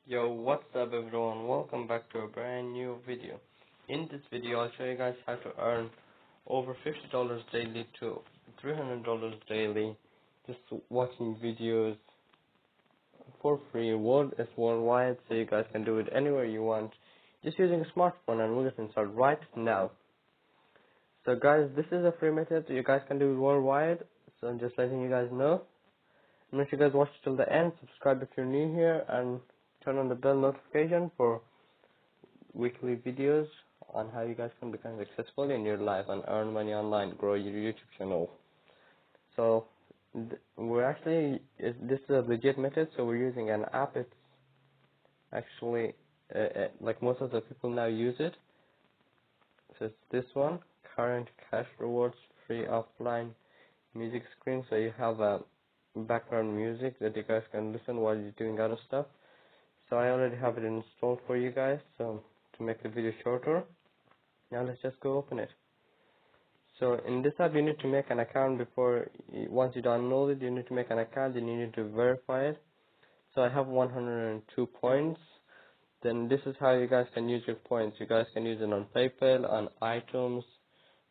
Yo, what's up everyone? Welcome back to a brand new video. In this video, I'll show you guys how to earn over $50 daily to $300 daily just watching videos for free. World is worldwide, so you guys can do it anywhere you want just using a smartphone, and we'll get started right now. So guys, this is a free method. You guys can do it worldwide, so I'm just letting you guys know. Make sure you guys watch till the end, subscribe if you're new here, and turn on the bell notification for weekly videos on how you guys can become successful in your life and earn money online, grow your YouTube channel. So we're actually, this is a legit method, so we're using an app. It's actually like most of the people now use it. So it's this one, current cash rewards, free offline music screen. So you have a background music that you guys can listen while you're doing other stuff. So I already have it installed for you guys, so to make the video shorter. Now let's just go open it. So in this app, you need to make an account before, once you download it, you need to make an account, then you need to verify it. So I have 102 points. Then this is how you guys can use your points. You guys can use it on PayPal, on iTunes,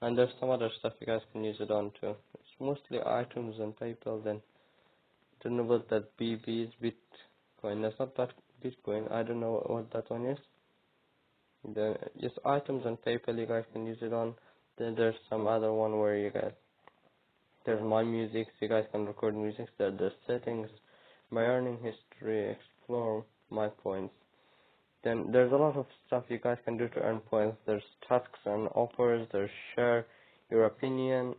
and there's some other stuff you guys can use it on too. It's mostly iTunes and PayPal. Then I don't know what that BB is, Bitcoin. That's not that Bitcoin. I don't know what that one is. The just items and PayPal you guys can use it on. Then there's some other one where you guys, there's my music, so you guys can record music. There's the settings, my earning history, explore my points. Then there's a lot of stuff you guys can do to earn points. There's tasks and offers. There's share your opinion.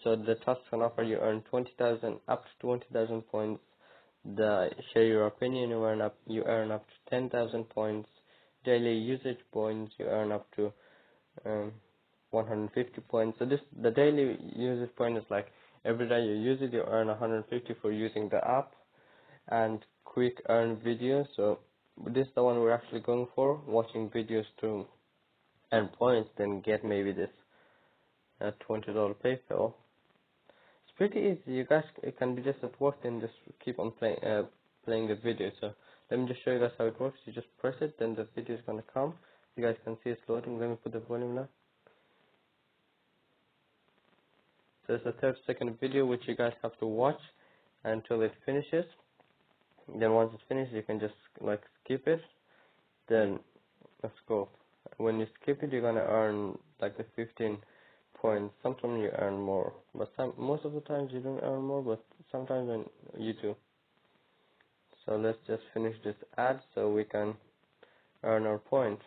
So the tasks and offer, you earn 20,000 up to 20,000 points. The share your opinion, you earn up to 10,000 points. Daily usage points, you earn up to 150 points. So the daily usage point is like every day you use it, you earn 150 for using the app. And quick earn videos. So this is the one we're actually going for, watching videos to earn points, then get maybe this $20 PayPal. It's pretty easy. You guys, it can be just at work and just keep on playing the video. So let me just show you guys how it works. You just press it, then the video is gonna come. You guys can see it's loading. Let me put the volume now. So it's a 30-second video which you guys have to watch until it finishes. Then once it's finished, you can just like skip it. Then let's go. When you skip it, you're gonna earn like the 15 points. Sometimes you earn more, but most of the times you don't earn more, but sometimes when you do. So let's just finish this ad so we can earn our point.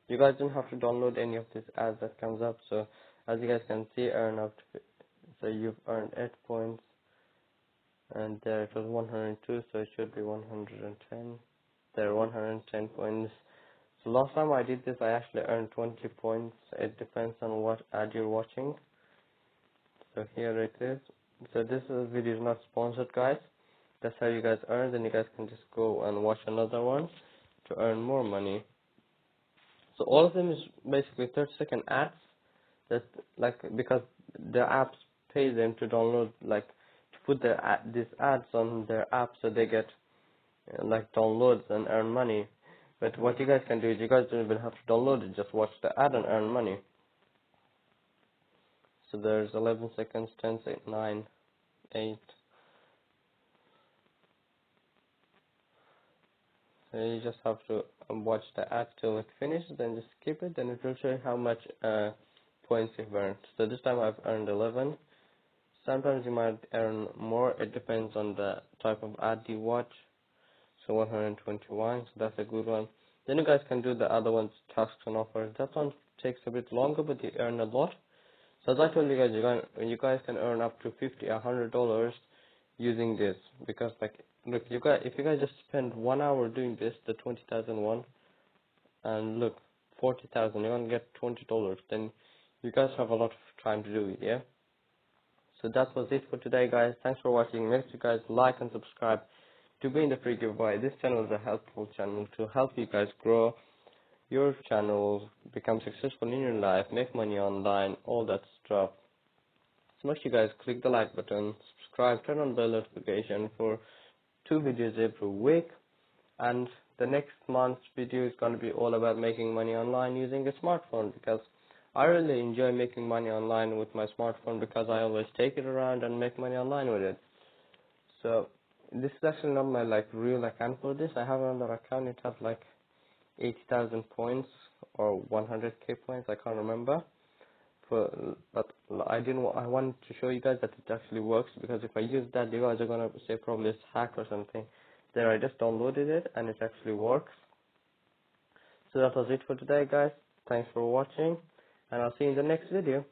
You guys don't have to download any of these ads that comes up. So as you guys can see, earn up to, so you've earned 8 points, and there it was 102, so it should be 110. There are 110 points. So last time I did this, I actually earned 20 points. It depends on what ad you're watching. So here it is. So this video is not sponsored, guys. That's how you guys earn. Then you guys can just go and watch another one to earn more money. So all of them is basically 30-second ads. That like, because the apps pay them to download, like to put these ads on their app, so they get like downloads and earn money. But what you guys can do is you guys don't even have to download it, just watch the ad and earn money. So there's 11 seconds, 10 seconds, 9, 8. So you just have to watch the ad till it finishes, then just skip it, then it will show you how much points you've earned. So this time I've earned 11. Sometimes you might earn more, it depends on the type of ad you watch. So 121, so that's a good one. Then you guys can do the other ones, tasks and offers. That one takes a bit longer, but you earn a lot. So as I told you guys, you guys can earn up to $50, $100 using this. Because like, look, if you guys just spend 1 hour doing this, the 20,000 one, and look, 40,000, you're gonna get $20. Then you guys have a lot of time to do it, yeah. So that was it for today, guys. Thanks for watching. Make sure you guys like and subscribe to be in the free giveaway. This channel is a helpful channel to help you guys grow your channel, become successful in your life, make money online, all that stuff. So make sure you guys click the like button, subscribe, turn on bell notification for 2 videos every week, and the next month's video is going to be all about making money online using a smartphone, because I really enjoy making money online with my smartphone, because I always take it around and make money online with it. So this is actually not my real account for this. I have another account. It has 80,000 points or 100k points. I can't remember. But I wanted to show you guys that it actually works, because if I use that, you guys are gonna say probably it's hacked or something. There, I just downloaded it and it actually works. So that was it for today, guys. Thanks for watching, and I'll see you in the next video.